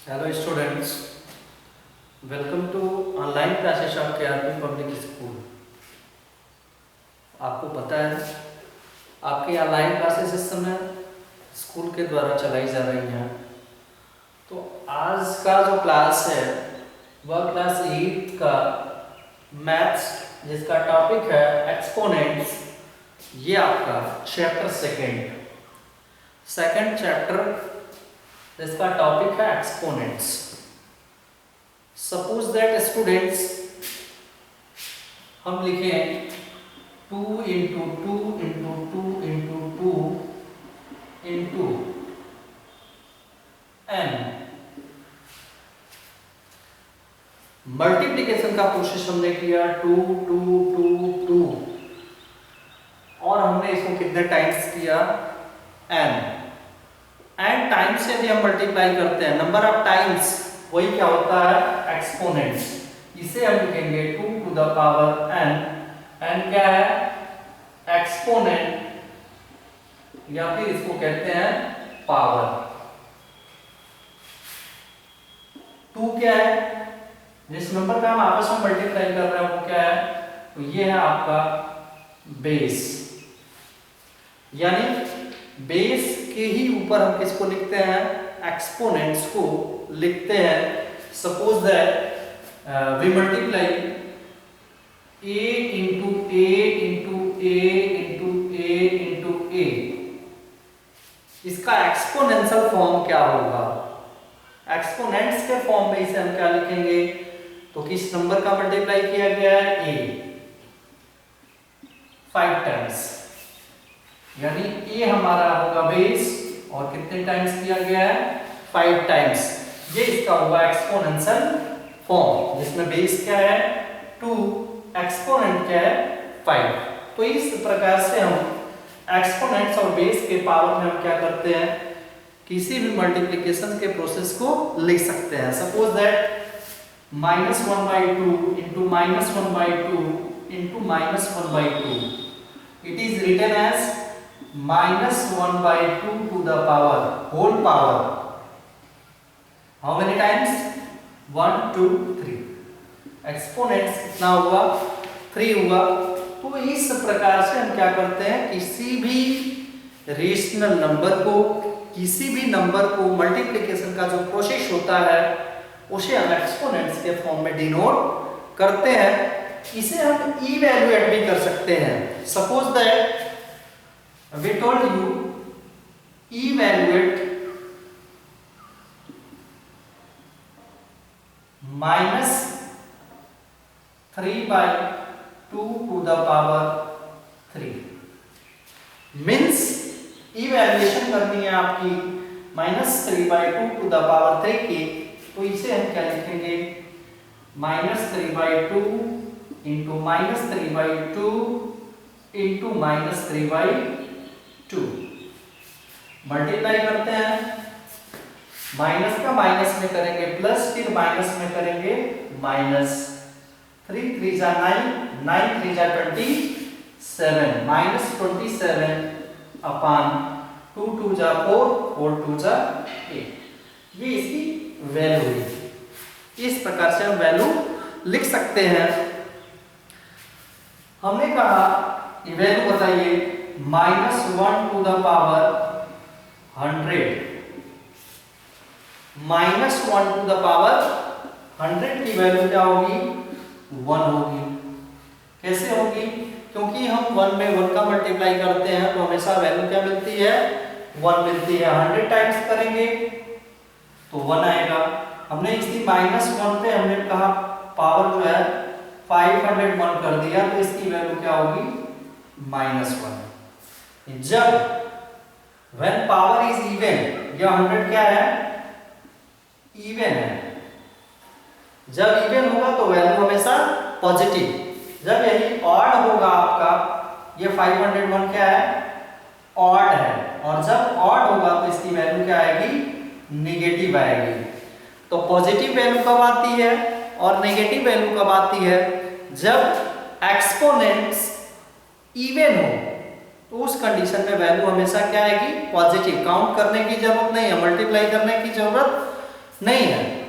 Hello students, welcome to online classes of KRP Public School। आपको पता है आपकी ऑनलाइन क्लासेस इस समय स्कूल के द्वारा चलाई जा रही हैं। तो आज का जो क्लास है वह क्लास 8 का मैथ्स जिसका टॉपिक है एक्सपोनेंट्स। ये आपका चैप्टर सेकंड चैप्टर जिसका टॉपिक है एक्सपोनेंट्स। सपोज दैट स्टूडेंट्स हम लिखें 2 into 2 into 2 into 2 into n। Multiplication का प्रोसेस हमने किया 2 2 2 2 और हमने इसको कितने टाइम्स किया n टाइम्स से भी हम मल्टीप्लाई करते हैं। नंबर ऑफ टाइम्स वही क्या होता है एक्सपोनेंट्स। इसे हम लिखेंगे 2 टू द पावर n क्या है एक्सपोनेंट या फिर इसको कहते हैं पावर। 2 क्या है जिस नंबर का हम आपस में मल्टीप्लाई कर रहे हैं वो क्या है, तो ये है आपका बेस। यानी बेस के ही ऊपर हम किसको लिखते हैं एक्सपोनेंट्स को लिखते हैं। Suppose that we multiply a into a into a into a into a। इसका एक्सपोनेंशियल फॉर्म क्या होगा, एक्सपोनेंट्स के फॉर्म में इसे हम क्या लिखेंगे, तो किस नंबर का मल्टीप्लाई किया गया है a 5 टाइम्स। यानी a हमारा होगा बेस और कितने टाइम्स किया गया है 5 टाइम्स। ये इसका होगा एक्सपोनेंशियल फॉर्म जिसमें बेस क्या है 2, एक्सपोनेंट क्या है 5। तो इस प्रकार से हम एक्सपोनेंट्स और बेस के पावर में हम क्या करते हैं किसी भी मल्टीप्लिकेशन के प्रोसेस को लिख सकते हैं। Suppose that -1/2 into -1/2 into -1/2 it is written as -1/2 to the power whole power। How many times 1 2 3 exponents कितना हुआ 3 हुआ। तो इस प्रकार से हम क्या करते हैं किसी भी रेशनल नंबर को किसी भी नंबर को मल्टीप्लिकेशन का जो प्रोसेस होता है उसे हम एक्सपोनेंट्स के फॉर्म में डिनोट करते हैं। इसे हम इवैल्यूएट भी कर सकते हैं। Suppose that we told you evaluate -3/2 to the power 3 means evaluation करनी है आपकी -3/2 to the power 3 की। तो इसे हम क्या लिखेंगे -3/2 इंटू -3/2 इंटू -3/2 मल्टीप्लाई करते हैं। माइनस का माइनस में करेंगे प्लस, फिर माइनस में करेंगे माइनस। 3 3 जा 9, 9 3 जा 27, -27 अपॉन 2 2 जा 4, 4 2 जा 8। ये इसकी वैल्यू है। इस प्रकार से हम वैल्यू लिख सकते हैं। हमने कहा वैल्यू बताइए -1 to the power 100 -1 to the power 100 की वैल्यू क्या होगी 1 होगी। कैसे होगी, क्योंकि हम 1 में 1 का मल्टीप्लाई करते हैं तो हमेशा वैल्यू क्या मिलती है 1 मिलती है। 100 टाइम्स करेंगे तो 1 आएगा। हमने इसकी -1 पे हमने कहा पावर जो है 501 कर दिया तो इसकी वैल्यू क्या होगी -1। जब when power is even, यह 100 क्या है इवन है। जब इवन होगा तो वैल्यू हमेशा पॉजिटिव। जब यही ऑड होगा आपका, ये 501 क्या है ऑड है, और जब ऑड होगा तो इसकी वैल्यू क्या आएगी निगेटिव आएगी। तो पॉजिटिव वैल्यू कब आती है और नेगेटिव वैल्यू कब आती है, जब एक्सपोनेंट्स इवन हो तो उस कंडीशन में वैल्यू हमेशा क्या आएगी पॉजिटिव। काउंट करने की जरूरत नहीं है, मल्टीप्लाई करने की जरूरत नहीं है।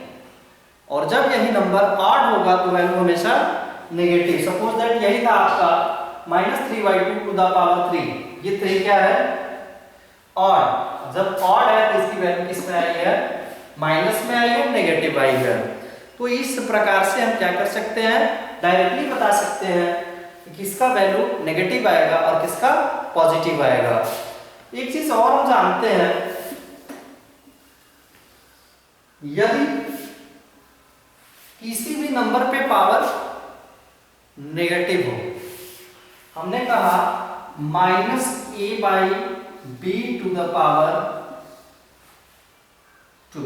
और जब यही नंबर ऑड होगा तो वैल्यू हमेशा नेगेटिव। सपोज दैट यही था आपका -3/2 टू द पावर 3, ये 3 क्या है? ऑड। जब ऑड है तो इसकी वैल्यू किस में आई है? माइनस में आई है, नेगेटिव आई है। तो इस प्रकार से हम क्या कर सकते हैं, डायरेक्टली बता सकते हैं कि किसका वैल्यू नेगेटिव आएगा और किसका पॉजिटिव आएगा। एक चीज और हम जानते हैं, यदि किसी भी नंबर पे पावर नेगेटिव हो, हमने कहा -a/b to the power 2,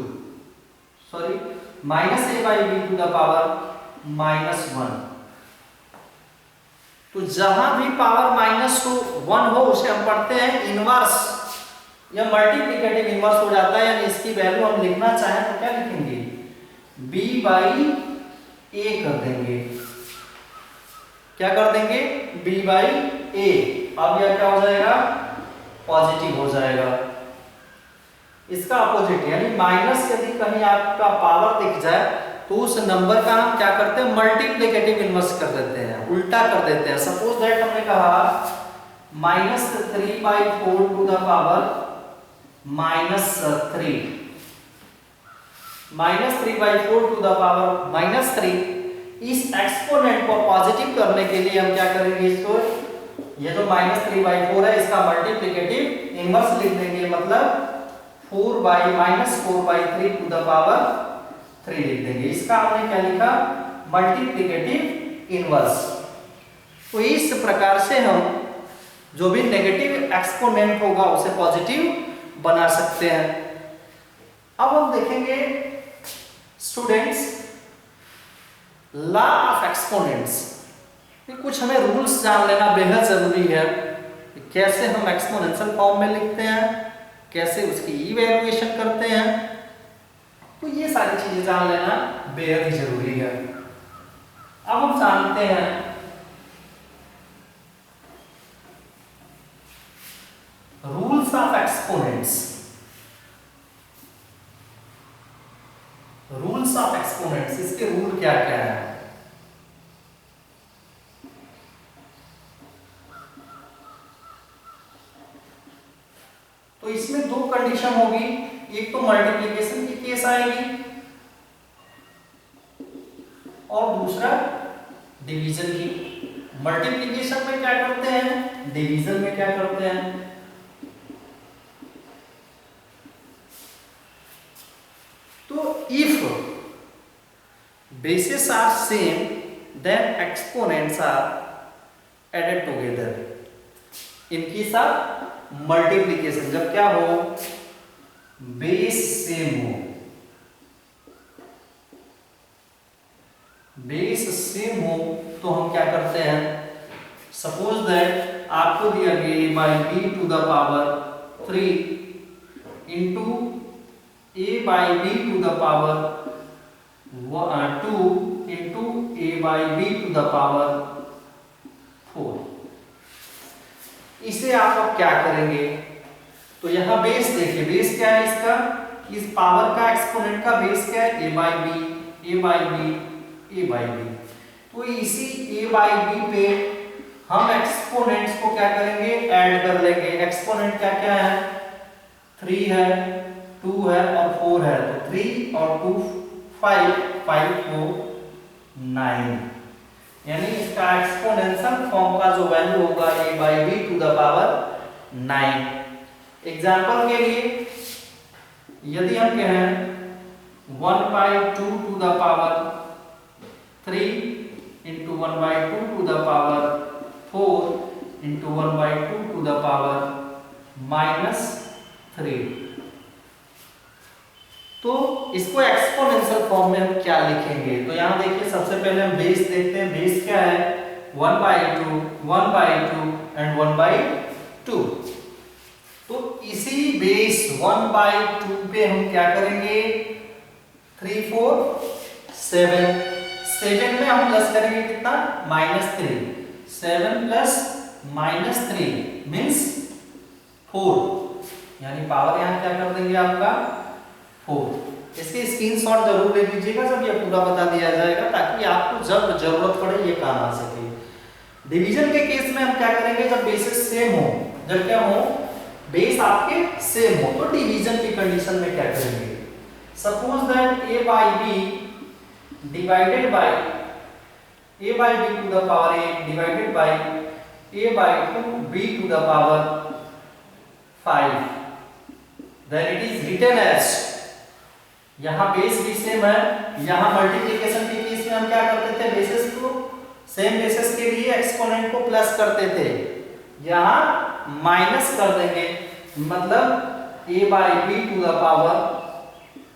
sorry -a/b to the power -1। तो जहां भी पावर -1 हो उसे हम पढ़ते हैं इनवर्स या मल्टीप्लिकेटिव इनवर्स हो जाता है। यानी इसकी वैल्यू हम लिखना चाहें तो क्या लिखेंगे? b/a कर देंगे। क्या कर देंगे? b/a। अब यह क्या हो जाएगा? पॉजिटिव हो जाएगा। इसका अपोजिट यानी माइनस, यदि कहीं आपका पावर दिख जाए तो उस नंबर का हम क्या करते हैं? मल्टीप्लिकेटिव इनवर्स कर देते हैं, उल्टा कर देते हैं। सपोज दैट हमने कहा -3/4 to the power -3, -3/4 to the power -3। इस एक्सपोनेंट को पॉजिटिव करने के लिए हम क्या करेंगे? इसको, ये जो -3/4 है इसका मल्टीप्लिकेटिव इनवर्स लिख देंगे, मतलब 4/-4/3 टू द पावर 3 लिख देंगे। इसका हमने क्या लिखा? Multiplicative inverse. तो इस प्रकार से हम जो भी नेगेटिव एक्सपोनेंट होगा उसे पॉजिटिव बना सकते हैं। अब हम देखेंगे स्टूडेंट्स लॉ ऑफ एक्सपोनेंट्स। कुछ हमें रूल्स जान लेना बेहद जरूरी है, कैसे हम एक्सपोनेंशियल फॉर्म में लिखते हैं, कैसे उसकी इवैल्यूएशन करते हैं। तो ये सारी चीजें जान लेना बेहद ही जरूरी है। अब हम जानते हैं rules of exponents. Rules of exponents, इसके रूल क्या क्या है? तो इसमें दो कंडीशन होगी, एक तो मल्टीप्लिकेशन की केस आएगी और दूसरा डिवीजन की। मल्टीप्लिकेशन में क्या करते हैं, डिवीजन में क्या करते हैं। तो if bases are same then exponents are added together। इनकी साथ मल्टीप्लिकेशन जब क्या हो, बेस सेम हो, बेस सेम हो तो हम क्या करते हैं? सपोज दैट आपको दिया गया a/b to the power 3 into a/b to the power 2 into a/b to the power 4। इसे आप अब क्या करेंगे? तो यहां बेस देखिए, बेस क्या है इसका? इस पावर का एक्सपोनेंट का बेस क्या है? a/b, a/b, a/b। तो इसी a/b पे हम एक्सपोनेंट्स को क्या करेंगे? ऐड कर लेंगे। एक्सपोनेंट क्या क्या है? 3 है, 2 है और 4 है। तो 3 और 2 5, 5 को 9। यानी इसका एक्सपोनेंशियल फॉर्म का जो वैल्यू होगा a/b to the power 9। Example के लिए यदि हम कहें 1/2 to the power 3 into 1/2 to the power 4 into 1/2 to the power -3, तो इसको एक्सपोनेंशियल फॉर्म में हम क्या लिखेंगे? तो यहां देखिए, सबसे पहले हम बेस देखते हैं। बेस क्या है? 1/2, 1/2 एंड 1/2। तो इसी बेस 1/2 पे हम क्या करेंगे? 3, 4, 7 में हम प्लस करेंगे कितना? -3। 7 प्लस -3 मीन्स 4, यानी पावर यहां क्या कर देंगे आपका 4। इसके स्क्रीनशॉट जरूर ले लीजिएगा जब ये पूरा बता दिया जाएगा, ताकि आपको जब जरूरत पड़े ये काम आ सके। डिवीजन के केस में हम क्या करेंगे, जब बेसिस सेम हो, जब क्या हो, बेस आपके सेम हो, तो डिवीजन की कंडीशन में क्या करेंगे, suppose that a by b divided by a by b to the power 8 divided by a by 2 b to the power 5, then it is written as, यहाँ बेस भी same है, यहाँ मल्टीप्लिकेशन के case में हम क्या करते थे, बेसिस को सेम बेसिस के लिए एक्सपोनेंट को प्लस करते थे, यहाँ माइनस कर देंगे, मतलब a by b to the power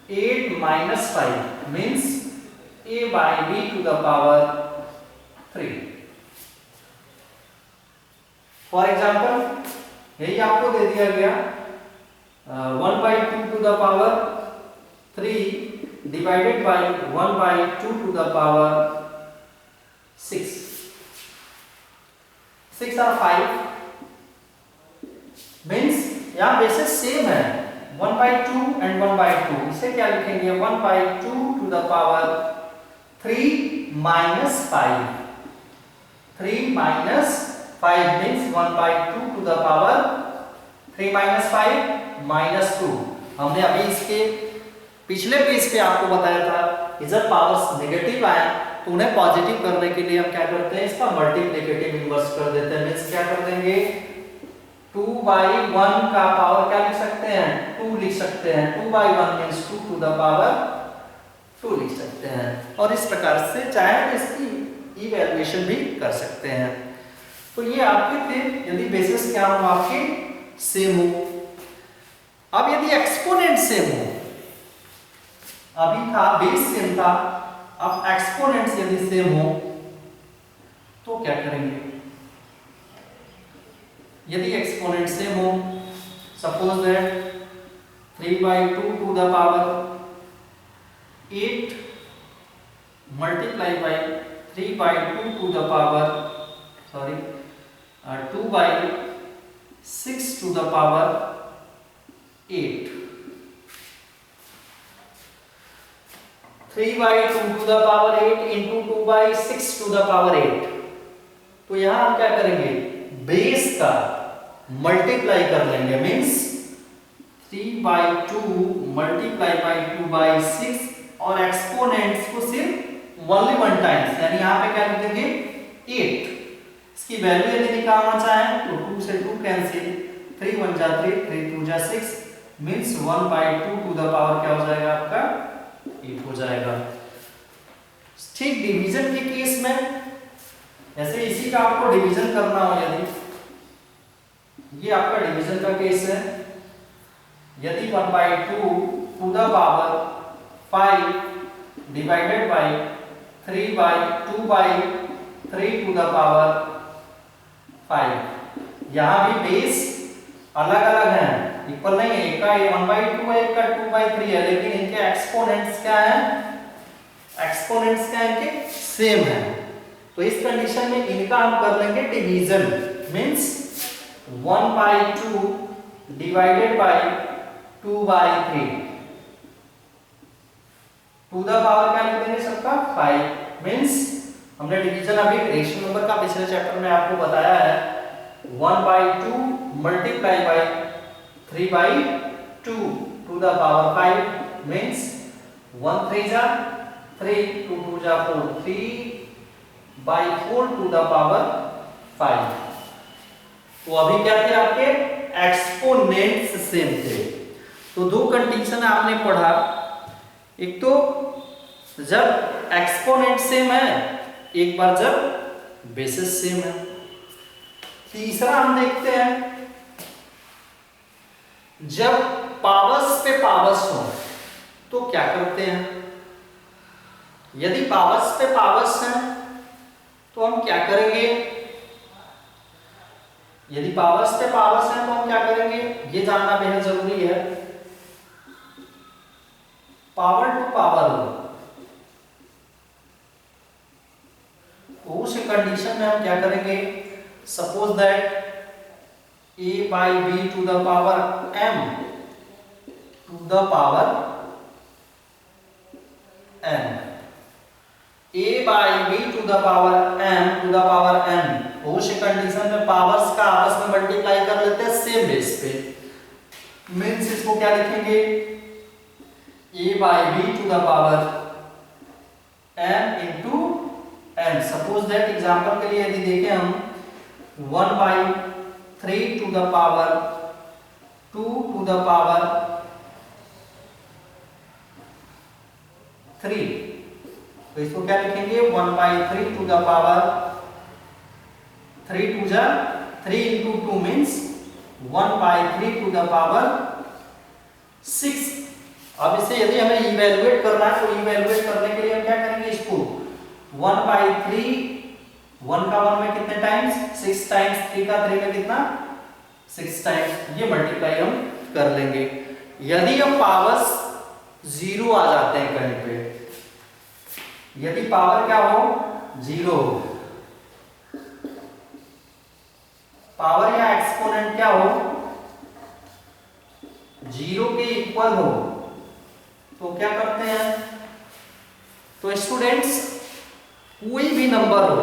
8 minus 5 means a by b to the power 3. For example, यही आपको दे दिया गया 1 by 2 to the power 3 divided by 1 by 2 to the power 6. 6 और 5 means यहाँ बेसिस सेम है, 1 by 2 and 1 by 2, इसे क्या लिखेंगे, 1 by 2 to the power 3 minus 5. 3 minus 5 means 1 by 2 to the power 3 minus 5 minus 2. हमने अभी इसके पिछले पेज पे आपको बताया था कि जब पावर्स नेगेटिव आए तो उन्हें पॉजिटिव करने के लिए हम क्या करते हैं, इसका मल्टीप्लिकेटिव इनवर्स कर देते हैं। मींस क्या कर देंगे, 2 by 1 का पावर क्या लिख सकते हैं, 2 लिख सकते हैं, 2 by 1 means 2 to the power 2 लिख सकते हैं, और इस प्रकार से चाहे तो इसकी इवैल्यूएशन भी कर सकते हैं। तो ये आपके थे यदि बेसिस क्या हो, आपके सेम हो। अब यदि एक्सपोनेंट सेम हो, अभी था बेस सेम था, अब एक्सपोनेंट्स यदि सेम हो तो क्या करेंगे, यदि एक्सपोनेंट सेम हो, suppose that 3 by 2 to the power 8 multiply by 3 by 2 to the power 2 by 6 to the power 8, 3 by 2 to the power 8 into 2 by 6 to the power 8। तो यहां हम क्या करेंगे, बेस का मल्टीप्लाई कर लेंगे, means 3 by 2 multiply bye 2 by 6, और exponents को सिर्फ ओनली वन टाइम्स, यानी यहां पे क्या लिख देंगे 8। इसकी वैल्यू यदि निकालना चाहें तो 2 से 2 कैंसिल, 3 1 जा 3, 3 2 जा 6, means 1 by 2 to the power क्या हो जाएगा, आपका 8 हो जाएगा। ठीक डिवीजन के केस में ऐसे इसी का आपको डिवीजन करना हो, यदि ये आपका डिवीजन का केस है, यदि 1 by 2 to the power 5 divided by 3 by 2 by 3 to the power 5, यहां भी बेस अलग अलग है, इक्वल नहीं है, एक का 1 by 2 है, एक का 2 by 3 है, लेकिन इनके एक्सपोनेंट्स क्या है, एक्सपोनेंट्स क्या है, इनके सेम है। तो इस कंडीशन में इनका हम कर लेंगे division, means 1 by 2 divided by 2 by 3 to the power क्या लिख देंगे सबका 5, मींस हमने डिवीजन अभी रेशियो नंबर का पिछले चैप्टर में आपको बताया है, 1 by 2 multiply by 3 by 2 to the power 5, means 1 3 जा 3, 2 2 जा 4, 3 by 4 टू द पावर 5। तो अभी क्या थे आपके एक्सपोनेंट्स सेम थे। तो दो कंडीशन आपने पढ़ा, एक तो जब एक्सपोनेंट सेम है, एक बार जब बेसिस सेम है। तीसरा हम देखते हैं जब पावर्स पे पावर्स हो तो क्या करते हैं। यदि पावर्स पे पावर्स हैं तो हम क्या करेंगे, यदि पावर्स पे पावर्स हैं तो हम क्या करेंगे, ये जानना बेहद जरूरी है। पावर टू पावर हो उस कंडीशन में हम क्या करेंगे, suppose that a by b to the power m to the power n, a by b to the power m to the power n। उस कंडीशन में पावर्स का आपस में मल्टीप्लाई कर लेते हैं सेम बेस पे। मींस इसको क्या लिखेंगे, a by b to the power m into n। Suppose that example के लिए यदि देखें हम 1/3 to the power 2 to the power 3, तो इसको क्या लिखेंगे 1/3 to the power 3 to the 3 into 2 means 1/3 to the power 6। अब इसे यदि हमें इवैल्यूएट करना है तो इवैल्यूएट करने के लिए हम क्या करेंगे, इसको 1/3 1 का 1 में कितने टाइम्स 6 टाइम्स, 3 का 3 में कितना 6 टाइम्स, ये मल्टीप्लाई हम कर लेंगे। यदि अब पावर्स 0 आ जाते हैं कहीं पे, यदि पावर क्या हो 0 हो, पावर या एक्सपोनेंट क्या हो 0 के इक्वल हो, तो क्या करते हैं, तो स्टूडेंट्स कोई भी नंबर हो,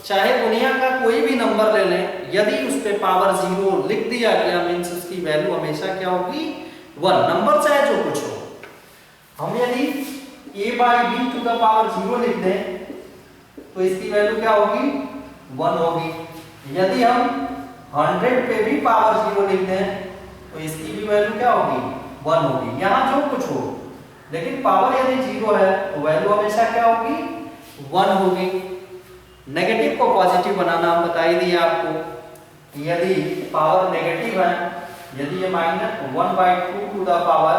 चाहे दुनिया का कोई भी नंबर ले लें, यदि उस पे पावर 0 लिख दिया गया मींस उसकी वैल्यू हमेशा क्या होगी 1। नंबर चाहे जो कुछ हो, हम यदि a by b to the power 0 लिख दें तो इसकी वैल्यू क्या होगी 1 होगी। यदि हम 100 पे भी पावर 0 लिख दें तो इसकी भी वैल्यू क्या होगी 1 होगी। यहाँ जो कुछ हो, लेकिन पावर यदि 0 है तो वैल्यू हमेशा क्या होगी 1 होगी। नेगेटिव को पॉजिटिव बनाना हम बता ही दिए आपको। यदि पावर नेगेटिव है, यदि ये -1/2 टू द पावर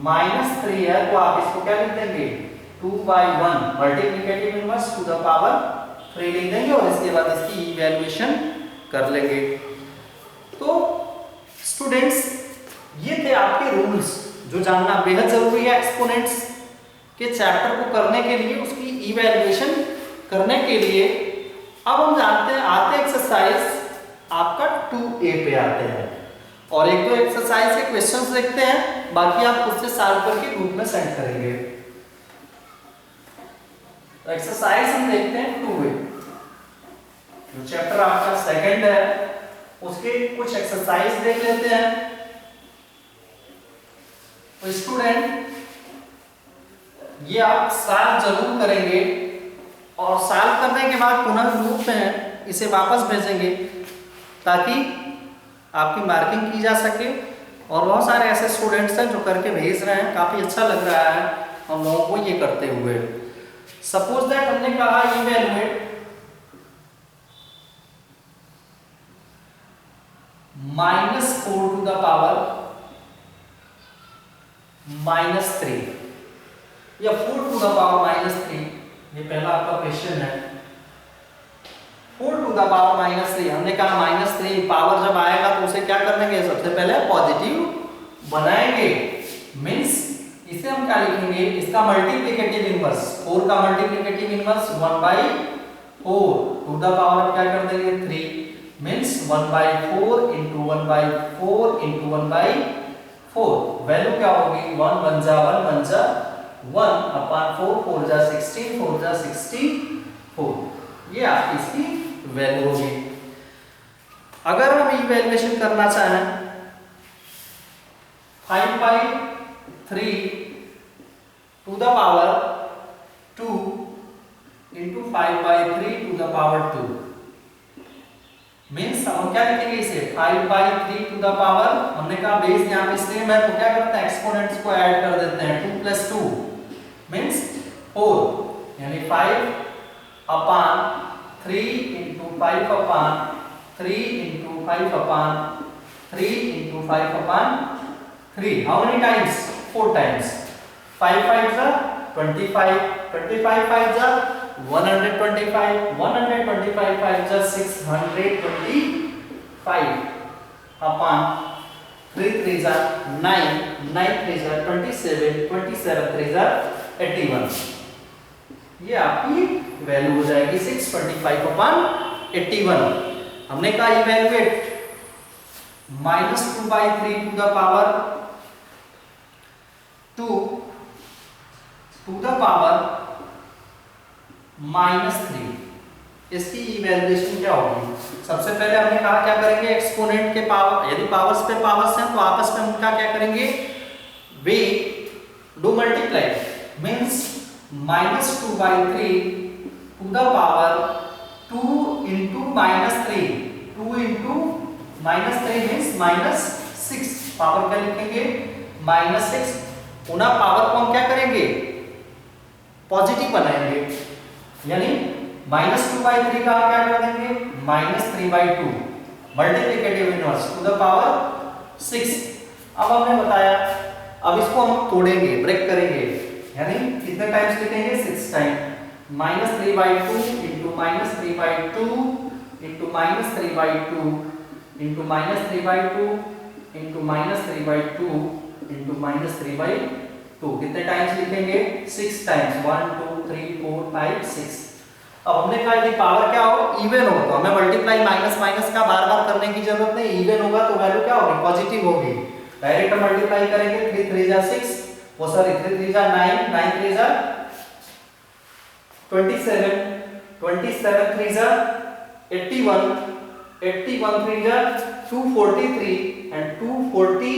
-3 है तो आप इसको क्या लिख देंगे 2/1 multiplicative inverse two the power 3 लिख देंगे और इसके बाद इसकी इवैल्यूएशन कर लेंगे। तो स्टूडेंट्स ये थे आपके रूल्स जो जानना बेहद जरूरी है एक्सपोनेंट्स के चैप्टर को करने के लिए, उसकी इवैल्यूएशन करने के लिए। अब हम जानते हैं आते एक्सरसाइज आपका 2a पे आते हैं और एक दो एक्सरसाइज के क्वेश्चंस देखते हैं, बाकी आप खुद से सॉल्व करके ग्रुप में सेंड करेंगे। तो एक्सरसाइज हम देखते हैं 2a, जो चैप्टर आपका सेकंड है उसके कुछ एक्सरसाइज देख लेते हैं। तो स्टूडेंट ये आप सॉल्व जरूर करेंगे और सॉल्व करने के बाद पुनः ग्रुप में इसे वापस भेजेंगे ताकि आपकी मार्किंग की जा सके। और बहुत सारे ऐसे स्टूडेंट्स हैं जो करके भेज रहे हैं, काफी अच्छा लग रहा है हम लोगों को ये करते हुए। सपोज दैट हमने कहा इवैल्यूएट -4 टू द पावर -3 या 4 टू द पावर -3, ये पहला आपका क्वेश्चन है। 4 टू द पावर -3, हमने कहा -3 पावर जब आएगा तो उसे क्या कर देंगे, सबसे पहले पॉजिटिव बनाएंगे। मींस इसे हम क्या लिखेंगे, इसका मल्टीप्लिकेटिव इनवर्स 4 का multiplicative inverse 1/4 to the power क्या कर देंगे 3 मींस 1/4 into 1/4 into 1/4 वैल्यू क्या होगी 1 1 जा 1 1 जा 1/4 4 जा 16 4 जा 64, ये आपकी इसकी वैल्यू होगी। अगर हम इवैल्यूएशन करना चाहें 5/3 to the power 2 into 5/3 to the power 2 means हम क्या लिखेंगे इसे 5/3 टू द पावर, हमने कहा बेस यहाँ पे सेम है तो क्या करते हैं एक्सपोनेंट्स को ऐड कर देते हैं 2 + 2 मींस 4 यानी 5/3 into 5/3 into 5/3 into 5/3 how many times 4 times 5 5 जा 25 25 5 जा 125 125 5 जा 625 upon 3 3 जा 9 9 3 जा 27 27 3 जा 81, ये आपकी वैल्यू हो जाएगी 625/81। हमने कहा evaluate -2/3 to the power 2 to the power -3, इसकी इवैल्यूएशन क्या होगी? सबसे पहले हमने कहा क्या करेंगे, एक्सपोनेंट के पावर, यदि पावर्स पे पावर्स हैं तो आपस में उनका क्या करेंगे, we do multiply, means -2/3 to the power 2 into -3, 2 into -3 means -6, power क्या लिखेंगे, -6, पुनः पावर को हम क्या करेंगे, पॉजिटिव बनाएंगे, यानी -2/3 का क्या कर देंगे, -3/2, multiplicative inverse two the power 6। अब हमने बताया, अब इसको हम तोड़ेंगे, ब्रेक करेंगे, यानी कितने टाइम्स लिखेंगे, 6 time, -3/2 into -3/2 into -3/2 into -3/2 into -3/2 into -3/2, कितने टाइम्स लिखेंगे, 6 टाइम्स, 1 2 3 4 5 6। अब हमने कहा यदि पावर क्या हो, इवन हो, तो हमें मल्टीप्लाई माइनस माइनस का बार बार करने की जरूरत नहीं, इवन होगा तो वैल्यू क्या होगी, पॉजिटिव होगी। डायरेक्ट मल्टीप्लाई करेंगे, 3 3 जा 6, वो सॉरी 3 3 जा 9, 9 3 जा 27, 27 3 जा 81, 81 3 जा 243 एंड 243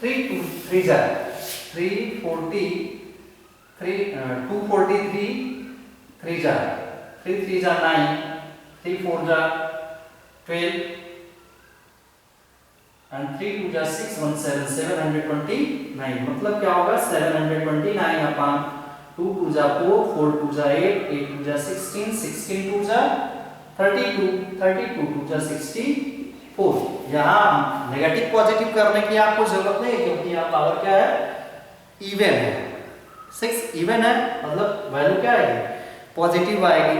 3 जा 343 243 3 जा 3 3 जा 9, 3 4 जा 12 and 3 2 जा 6 1 7 729, मतलब क्या होगा, 729 अपॉन 2 2 जा 4 4 2 जा 8 8 2 जा 16 16 2 जा 32 32 2 जा 64। यहाँ नेगेटिव पॉजिटिव करने की आपको जरूरत नहीं, क्योंकि यहाँ पावर क्या है, इवन है, 6 इवन है, मतलब वैल्यू क्या आएगी, पॉजिटिव आएगी।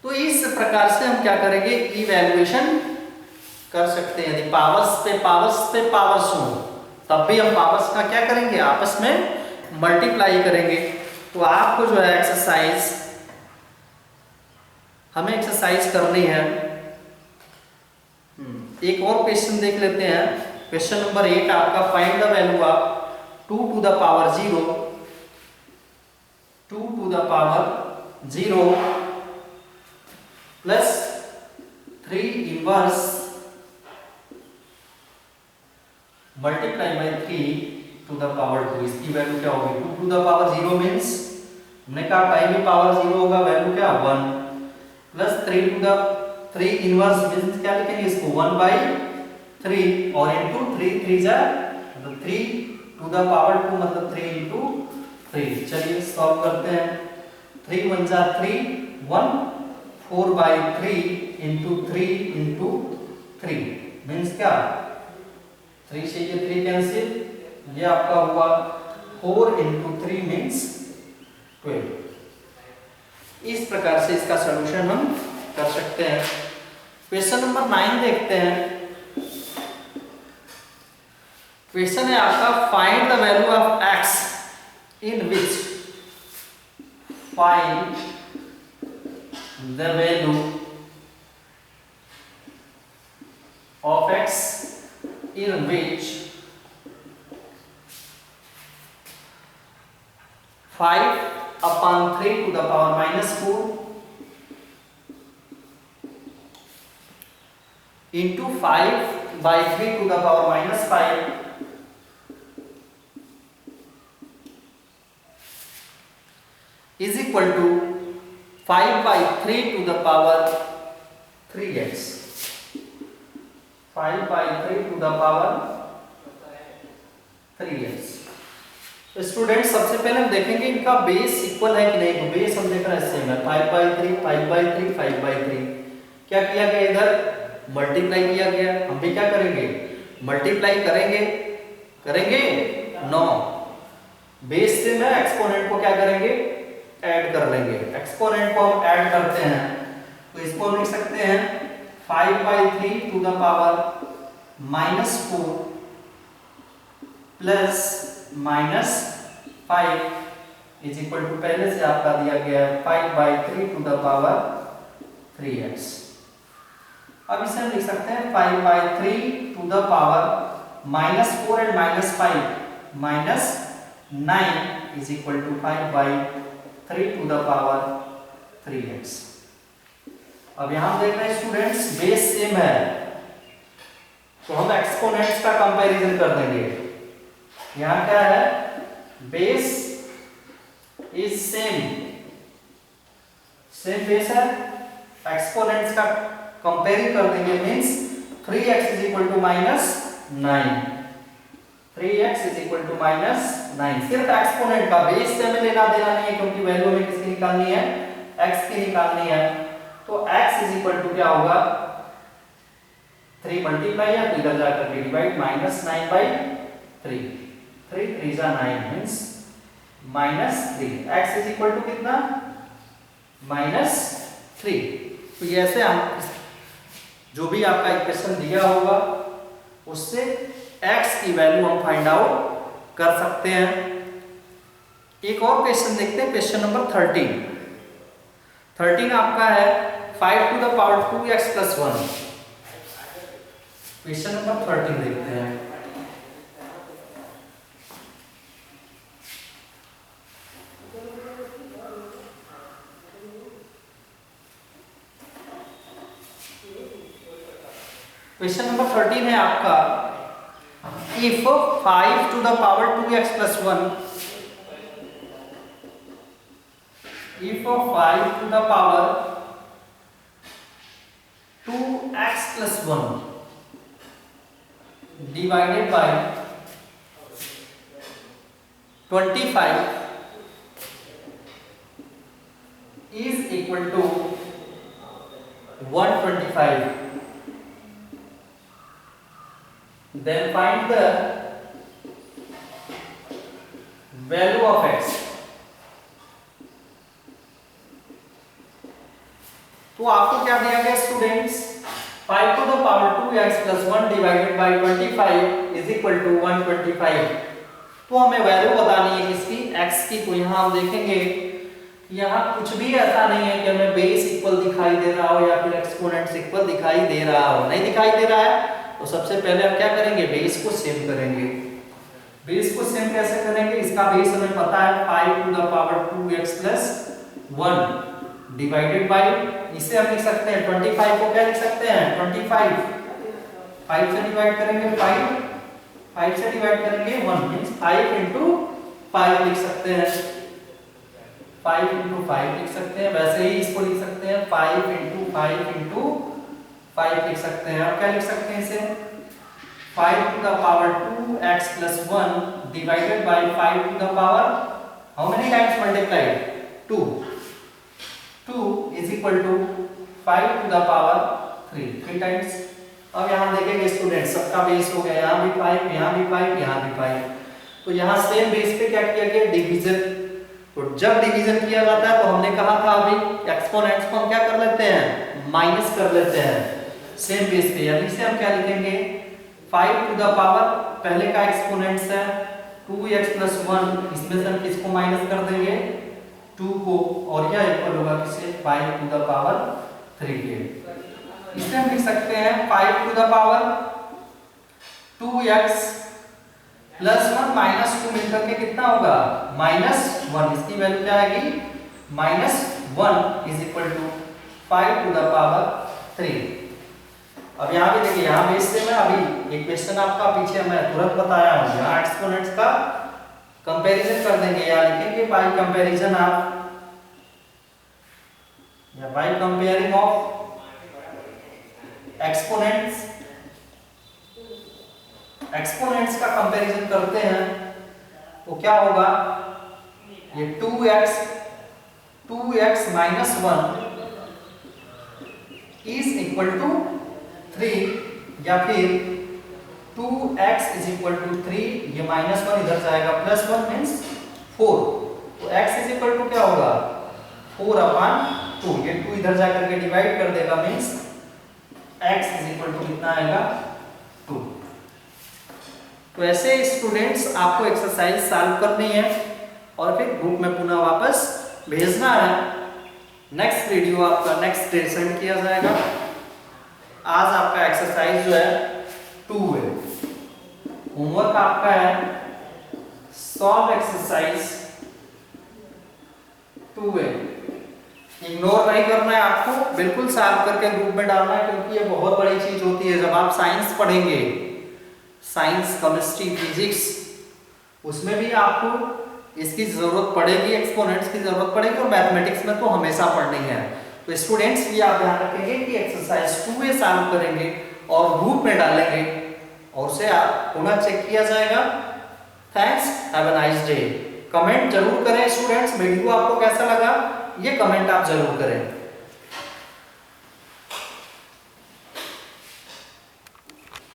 तो इस प्रकार से हम क्या करेंगे, इवैल्यूएशन कर सकते हैं। यदि पावर्स पे पावर्स हो तब भी हम पावर्स का क्या करेंगे, आपस में मल्टीप्लाई करेंगे। तो आपको जो है एक्सरसाइज, हमें एक्सरसाइज करनी है। एक और क्वेश्चन देख लेते हैं, क्वेश्चन नंबर 8 आपका, find the value of 2 to the power 0, 2 to the power 0 plus 3 inverse multiply by 3 to the power 2, इसकी वैल्यू क्या होगी, 2 to the power 0 मींस हमने कहा टाइम में पावर 0 होगा, वैल्यू क्या 1, plus 3 to the 3 inverse means क्या लिखेंगे इसको, 1/3 और इनटू 3 3 जा मतलब 3 to the power 2 मतलब 3 into 3। चलिए सॉल्व करते हैं, 3 1 जा 3 1 4/3 into 3 into 3 मींस क्या, 3 से ये 3 कैंसिल, ये आपका हुआ 4 into 3 मींस 12। इस प्रकार से इसका सॉल्यूशन हम कर सकते हैं। क्वेश्चन नंबर 9 देखते हैं। क्वेश्चन है आपका, find the value of x in which, find the value of x in which 5/3 to the power -4 into 5/3 to the power -5 is equal to 5/3 to the power 3x, 5/3 to the power 3x। तो student सबसे पहले हम देखेंगे इनका base equal है कि नहीं। तो बेस हम देख रहे हैं सेम है, 5/3 5/3 5/3। क्या किया गया, इधर मल्टीप्लाई किया गया, हम भी क्या करेंगे, मल्टीप्लाई करेंगे 9। बेस से मैं एक्सपोनेंट को क्या करेंगे, ऐड कर लेंगे। एक्सपोनेंट को हम ऐड करते हैं तो इसको हम लिख सकते हैं 5/3 to the power -4 plus -5 is equal to, पहले से आपका दिया गया है 5/3 to the power 3x। अब इसे हम लिख सकते हैं 5/3 to the power -4 and -5 -9 is equal to 5/3 to the power 3x। अब यहां देख रहे हैं स्टूडेंट्स बेस सेम है तो हम एक्सपोनेंट्स का कंपैरिजन कर देंगे। यहां क्या है, बेस इज सेम बेस है, एक्सपोनेंट्स का कंपेयरिंग कर देंगे means 3x is equal to -9, 3x is equal to -9। सिर्फ एक्सपोनेंट का, बेस से हमें लेना देना नहीं है क्योंकि वैल्यू हमें किसकी निकालनी है, x की निकालनी है। तो x इज इक्वल टू क्या होगा, 3 मल्टीप्लाई या इधर जाकर के डिवाइड, -9/3, 3 3 जा 9 means -3। x is equal to कितना, -3। तो ये ऐसे हम जो भी आपका इक्वेशन दिया होगा उससे x की वैल्यू हम फाइंड आउट कर सकते हैं। एक और क्वेश्चन देखते हैं, क्वेश्चन नंबर 13 आपका है 5 to the power 2x + 1। Question number 13 देखते हैं। क्वेश्चन नंबर 13 है आपका, if 5 to the power 2x + 1, if 5 to the power 2x + 1 divided by 25 is equal to 125, then find the value of x। तो आपको क्या दिया गया students, 5 to the power 2x + 1 divided by 25 is equal to 125। तो हमें value बतानी है किसकी, x की। तो यहाँ हम देखेंगे यहाँ कुछ भी ऐसा नहीं है कि हमें बेस इक्वल दिखाई दे रहा हो या फिर एक्सपोनेंट्स इक्वल दिखाई दे रहा हो, नहीं दिखाई दे रहा है। तो सबसे पहले हम क्या करेंगे, बेस को सेम करेंगे। बेस को सेम कैसे करेंगे, इसका बेस हमें पता है 5 to the power 2x + 1 divided by, इसे हम लिख सकते हैं 25 को क्या लिख सकते हैं 25, 5 से डिवाइड करेंगे 5 से डिवाइड करेंगे 1 मींस 5 × 5 लिख सकते हैं, 5 × 5 लिख सकते हैं। वैसे ही इसको लिख सकते हैं 5 × 5 × 5 लिख सकते हैं। और क्या लिख सकते हैं इसे, 5 to the power 2x + 1 divided by 5 to the power how many times multiplied 2 is equal to 5 to the power 3 times. अब यहाँ देखेंगे स्टूडेंट्स सबका बेस हो गया, यहाँ भी 5, यहाँ भी 5, यहाँ भी 5। तो यहाँ सेम बेस पे क्या किया गया, डिवीजन। तो जब डिवीजन किया जाता है तो हमने कहा था अभी एक्सपोनेंट्स को हम क्या कर लेते हैं, माइनस कर लेते हैं सेम बेस पे। यानी इसे हम क्या लिखेंगे 5 टू द पावर, पहले का एक्सपोनेंट्स है 2x + 1, इसमें से हम किसको माइनस कर देंगे 2 को, और यह इक्वल होगा किसे 5 टू द पावर 3 के। इसे हम लिख सकते हैं 5 टू द पावर 2x + 1 - 2 मिलकर के कितना होगा -1। इसकी वैल्यू क्या आएगी -1 is equal to 5 to the power 3। अब यहाँ भी देखिए, यहाँ बेस से मैं अभी एक क्वेश्चन आपका पीछे मैं तुरंत बताया हूँ, यहाँ एक्सपोनेंट्स का कंपैरिजन कर देंगे या लिखेंगे बाय कंपैरिजन ऑफ या बाय कंपेयरिंग ऑफ एक्सपोनेंट्स का कंपैरिजन करते हैं तो क्या होगा, ये 2x - 1 इज इक्वल टू 3 या फिर 2x इज इक्वल टू 3, ये -1 इधर जाएगा +1 मींस 4। तो x इज इक्वल टू क्या होगा 4/2, ये 2 इधर जाकर के डिवाइड कर देगा means x is equal to कितना आएगा 2। तो ऐसे स्टूडेंट्स आपको एक्सरसाइज सॉल्व करनी है और फिर ग्रुप में पुनः वापस भेजना है। नेक्स्ट वीडियो आपका नेक्स्ट डे सेंड किया जाएगा। आज आपका एक्सरसाइज जो है 2 है। होमवर्क आपका है सॉल्व एक्सरसाइज 2a। इग्नोर नहीं करना है आपको, बिल्कुल सॉल्व करके ग्रुप में डालना है, क्योंकि ये बहुत बड़ी चीज होती है। जब आप साइंस पढ़ेंगे, साइंस, केमिस्ट्री, फिजिक्स, उसमें भी आपको इसकी जरूरत पड़ेगी, एक्सपोनेंट्स की जरूरत पड़ेगी, और मैथमेटिक्स में तो हमेशा पढ़नी है। तो स्टूडेंट्स भी आप ध्यान रखेंगे कि एक्सरसाइज 2a सॉल्व करेंगे और ग्रुप में डालेंगे और उसे पुनः चेक किया जाएगा। Thanks, have a nice day. Comment जरूर करें स्टूडेंट्स, वीडियो आपको कैसा लगा ये कमेंट आप जरूर करें।